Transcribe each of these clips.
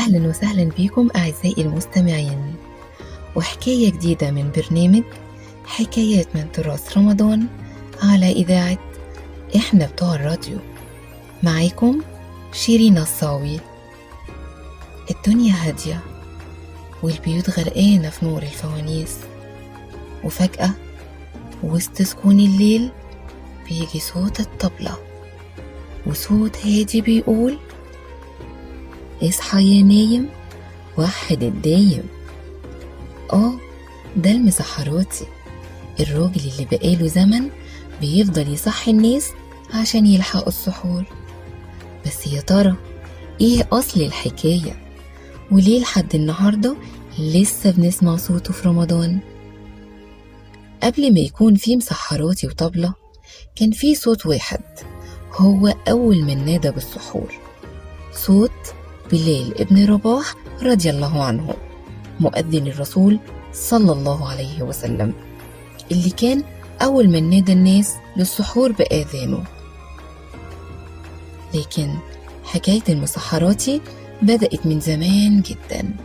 أهلا وسهلا بكم أعزائي المستمعين، وحكاية جديدة من برنامج حكايات من تراث رمضان على إذاعة إحنا بتوع الراديو. معاكم شيرين الصاوي. الدنيا هادية والبيوت غرقانة في نور الفوانيس، وفجأة وسط سكون الليل بيجي صوت الطبلة وصوت هادي بيقول: اصحى يا نايم وحد الدايم. ده المسحراتي، الراجل اللي بقاله زمن بيفضل يصحي الناس عشان يلحقوا السحور. بس يا ترى ايه اصل الحكاية؟ وليه لحد النهاردة لسه بنسمع صوته في رمضان؟ قبل ما يكون في مسحراتي وطبلة كان في صوت واحد هو أول من نادى بالسحور، صوت بلال ابن رباح رضي الله عنه، مؤذن الرسول صلى الله عليه وسلم، اللي كان أول من نادى الناس للسحور بآذانه. لكن حكاية المسحراتي بدأت من زمان جدا،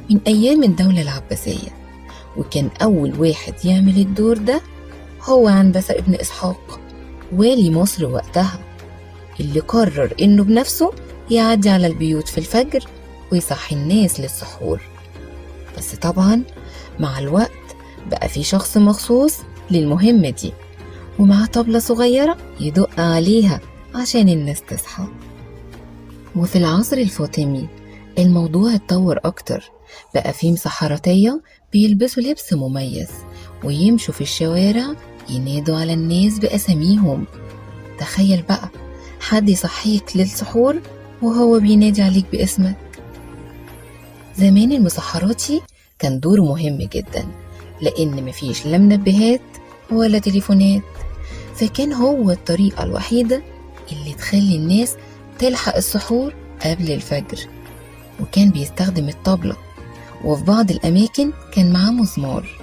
من أيام الدولة العباسية، وكان أول واحد يعمل الدور ده هو عنبسة ابن إسحاق، والي مصر وقتها، اللي قرر إنه بنفسه يعدي على البيوت في الفجر ويصحي الناس للسحور. بس طبعا مع الوقت بقى في شخص مخصوص للمهمة دي، ومع طبلة صغيرة يدق عليها عشان الناس تصحى. وفي العصر الفاطمي الموضوع اتطور أكتر، بقى في مسحراتية بيلبسوا لبس مميز ويمشوا في الشوارع ينادوا على الناس بأساميهم. تخيل بقى حد يصحيك للسحور وهو بينادي عليك باسمك. زمان المسحراتي كان دوره مهم جدا، لأن مفيش لا منبهات ولا تليفونات، فكان هو الطريقة الوحيدة اللي تخلي الناس تلحق السحور قبل الفجر. وكان بيستخدم الطبلة، وفي بعض الأماكن كان معاه مزمار.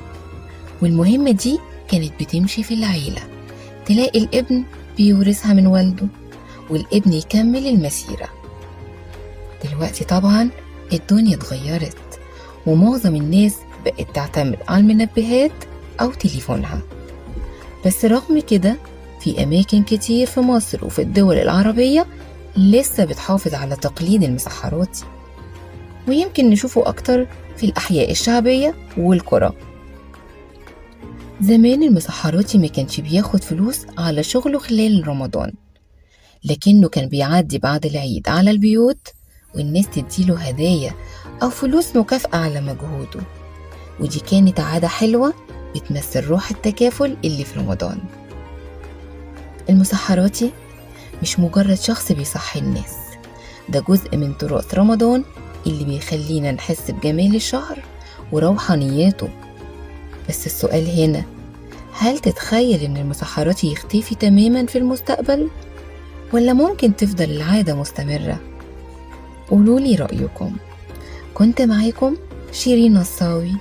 والمهمة دي كانت بتمشي في العيلة، تلاقي الابن بيورثها من والده والابن يكمل المسيرة. دلوقتي طبعا الدنيا اتغيرت، ومعظم الناس بقت تعتمد على المنبهات أو تليفونها. بس رغم كده في أماكن كتير في مصر وفي الدول العربية لسه بتحافظ على تقليد المسحراتي، ويمكن نشوفه أكتر في الأحياء الشعبية والقرى. زمان المسحراتي ما كانش بياخد فلوس على شغله خلال رمضان، لكنه كان بيعدي بعد العيد على البيوت والناس تديله هدايا أو فلوس مكافأة على مجهوده، ودي كانت عادة حلوة بتمثل روح التكافل اللي في رمضان. المسحراتي مش مجرد شخص بيصحي الناس، ده جزء من تراث رمضان اللي بيخلينا نحس بجمال الشهر وروحانياته. بس السؤال هنا، هل تتخيل إن المسحراتي يختفي تماما في المستقبل؟ ولا ممكن تفضل العادة مستمرة؟ قولولي رأيكم. كنت معاكم شيرين الصاوي،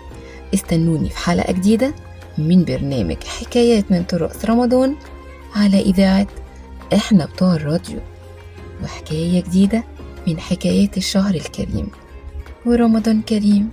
استنوني في حلقة جديدة من برنامج حكايات من تراث رمضان على إذاعة إحنا بتوع الراديو، وحكاية جديدة من حكايات الشهر الكريم، ورمضان كريم.